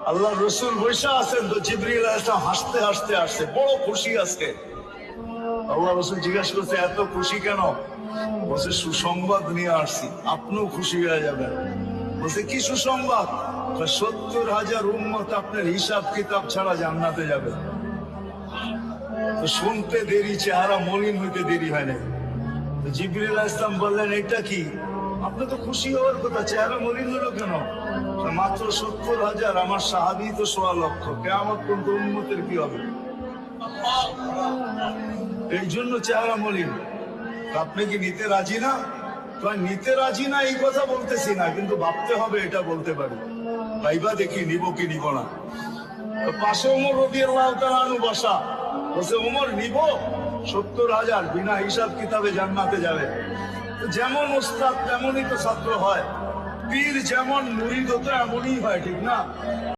আল্লাহ রসুল বৈশা আছেন তো জিবরিল আলাইহিস সালাম হাসতে হাসতে আসছে, বড় খুশি আজকে। আল্লাহ রসুল জিজ্ঞাসা করছে এত খুশি কেন? বলছে সুসংবাদ নিয়ে আসছি, আপনিও খুশি হয়ে যাবেন। বলছে কি সুসংবাদ? 70,000 উম্মত আপনার হিসাব কিতাব ছাড়া জান্নাতে যাবে। তো শুনতে দেরি, চেহারা মলিন হইতে দেরি হয় না। জিবরিল আলাইহিস সালাম বললেন এটা কি? আপনি তো খুশি হওয়ার কথা, চেহারা মলিন হলো কেন? মাত্র 70,000, আমার সাহাবী তো 1.25 লক্ষ, কিয়ামত পর্যন্ত উম্মতের কি হবে? এই জন্য চেহারা মলিন। আপনি কি নিতে রাজি না? নিতে রাজি না এই কথা বলতেছি না, কিন্তু ভাবতে হবে এটা বলতে পারি। ভাইবা দেখি নিব কি নিব না। পাশে ওমর রাদিয়াল্লাহু তাআলা আনহু বসা, বলছে ওমর নিব 70,000 বিনা হিসাব কিতাবে জান্নাতে যাবে। যেমন ওস্তাদ তেমনই তো ছাত্র হয়, পীর যেমন মুরিদ হতো এমনই হয়, ঠিক না?